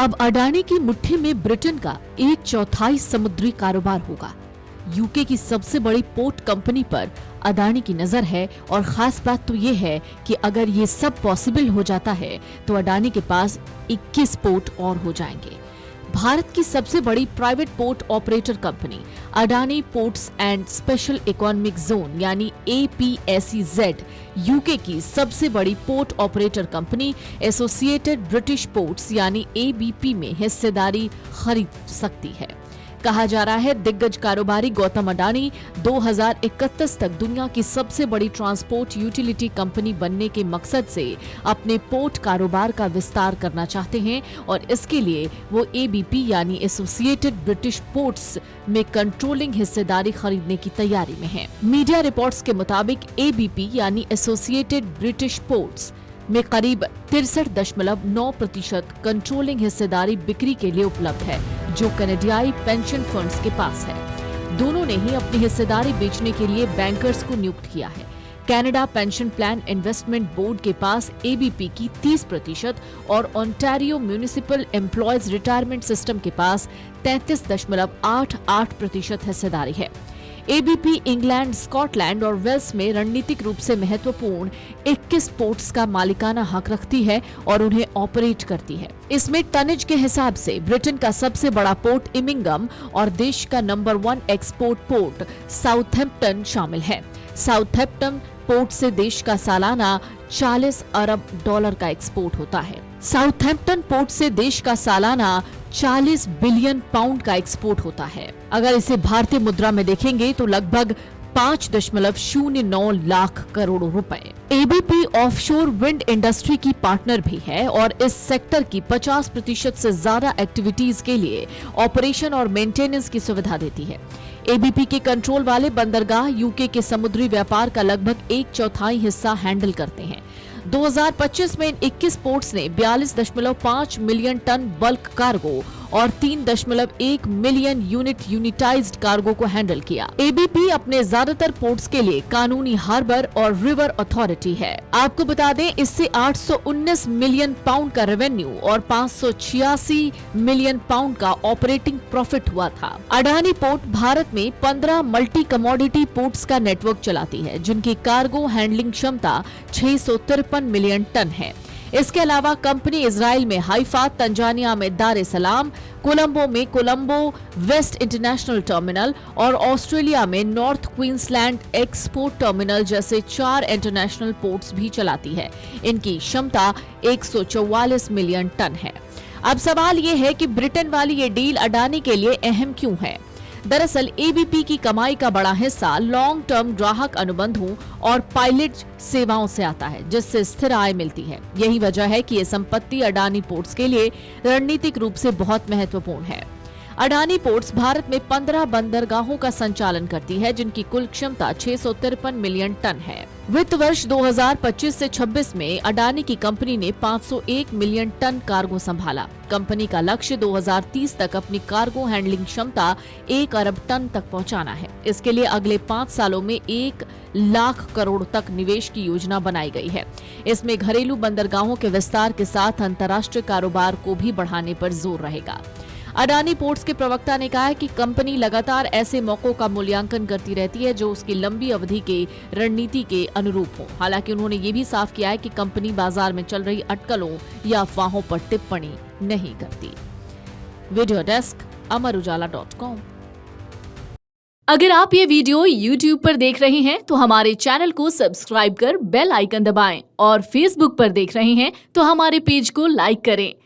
अब अडानी की मुट्ठी में ब्रिटेन का 1/4 समुद्री कारोबार होगा। यूके की सबसे बड़ी पोर्ट कंपनी पर अडानी की नजर है और खास बात तो ये है कि अगर ये सब पॉसिबल हो जाता है तो अडानी के पास 21 पोर्ट और हो जाएंगे। भारत की सबसे बड़ी private port operator company Adani ports and special economic zone यानी APSEZ यूके की सबसे बड़ी port operator company associated British ports यानी ABP में हिस्सेदारी खरीद सकती है। कहा जा रहा है दिग्गज कारोबारी गौतम अडानी 2031 तक दुनिया की सबसे बड़ी ट्रांसपोर्ट यूटिलिटी कंपनी बनने के मकसद से अपने पोर्ट कारोबार का विस्तार करना चाहते हैं और इसके लिए वो ABP यानी एसोसिएटेड ब्रिटिश पोर्ट्स में कंट्रोलिंग हिस्सेदारी खरीदने की तैयारी में है। मीडिया रिपोर्ट्स के मुताबिक ABP यानी एसोसिएटेड ब्रिटिश पोर्ट्स में करीब 63.9% कंट्रोलिंग हिस्सेदारी बिक्री के लिए उपलब्ध है, जो कनाडियाई पेंशन फंड्स के पास है। दोनों ने ही अपनी हिस्सेदारी बेचने के लिए बैंकर्स को नियुक्त किया है। Canada pension plan investment board के पास ABP की 30% और Ontario municipal employees retirement system के पास 33.88% हिस्सेदारी है। ABP इंग्लैंड, स्कॉटलैंड और वेल्स में रणनीतिक रूप से महत्वपूर्ण 21 पोर्ट्स का मालिकाना हक रखती है और उन्हें ऑपरेट करती है। इसमें टनेज के हिसाब से ब्रिटेन का सबसे बड़ा पोर्ट इमिंगम और देश का नंबर 1 एक्सपोर्ट पोर्ट साउथहैम्पटन शामिल है। साउथहैम्पटन पोर्ट से देश का सालाना $40 अरब का एक्सपोर्ट होता है। साउथहैम्पटन पोर्ट से देश का सालाना 40 बिलियन पाउंड का एक्सपोर्ट होता है। अगर इसे भारतीय मुद्रा में देखेंगे तो लगभग 5.09 लाख करोड़ रुपए। ABP ऑफशोर विंड इंडस्ट्री की पार्टनर भी है और इस सेक्टर की 50% से ज्यादा एक्टिविटीज के लिए ऑपरेशन और मेंटेनेंस की सुविधा देती है। ABP के कंट्रोल वाले बंदरगाह यूके के समुद्री व्यापार का लगभग 1/4 हिस्सा हैंडल करते हैं। 2025 में इन 21 पोर्ट्स ने 42.5 मिलियन टन बल्क कार्गो और 3.1 मिलियन यूनिटाइज्ड कार्गो को हैंडल किया। ABP अपने ज्यादातर पोर्ट्स के लिए कानूनी हार्बर और रिवर अथॉरिटी है। आपको बता दें इससे 819 मिलियन पाउंड का रेवेन्यू और 586 मिलियन पाउंड का ऑपरेटिंग प्रॉफिट हुआ था। अडानी पोर्ट भारत में 15 मल्टी कमोडिटी पोर्ट्स का नेटवर्क चलाती है, जिनकी कार्गो हैंडलिंग क्षमता 653 मिलियन टन है। इसके अलावा कंपनी इजराइल में हाइफा, तंजानिया में दार ए सलाम, कोलंबो में कोलंबो वेस्ट इंटरनेशनल टर्मिनल और ऑस्ट्रेलिया में नॉर्थ क्वींसलैंड एक्सपोर्ट टर्मिनल जैसे 4 इंटरनेशनल पोर्ट्स भी चलाती है। इनकी क्षमता 144 मिलियन टन है। अब सवाल ये है कि ब्रिटेन वाली ये डील अडानी के लिए अहम क्यों है? दरअसल ABP की कमाई का बड़ा हिस्सा लॉन्ग टर्म ग्राहक अनुबंधों और पायलट सेवाओं से आता है, जिससे स्थिर आय मिलती है। यही वजह है कि ये संपत्ति अडानी पोर्ट्स के लिए रणनीतिक रूप से बहुत महत्वपूर्ण है। अडानी पोर्ट्स भारत में 15 बंदरगाहों का संचालन करती है, जिनकी कुल क्षमता 653 मिलियन टन है। वित्त वर्ष 2025 से 26 में अडानी की कंपनी ने 501 मिलियन टन कार्गो संभाला। कंपनी का लक्ष्य 2030 तक अपनी कार्गो हैंडलिंग क्षमता 1 अरब टन तक पहुंचाना है। इसके लिए अगले 5 सालों में 1 लाख करोड़ तक निवेश की योजना बनाई गई है। इसमें घरेलू बंदरगाहों के विस्तार के साथ अंतर्राष्ट्रीय कारोबार को भी बढ़ाने पर जोर रहेगा। अडानी पोर्ट्स के प्रवक्ता ने कहा है कि कंपनी लगातार ऐसे मौकों का मूल्यांकन करती रहती है जो उसकी लंबी अवधि के रणनीति के अनुरूप हो। हालांकि उन्होंने ये भी साफ किया है कि कंपनी बाजार में चल रही अटकलों या अफवाहों पर टिप्पणी नहीं करती। Video desk amarujala.com। अगर आप ये वीडियो YouTube पर देख रहे हैं तो हमारे चैनल को सब्सक्राइब कर बेल आइकन दबाएं और Facebook पर देख रहे हैं तो हमारे पेज को लाइक करें।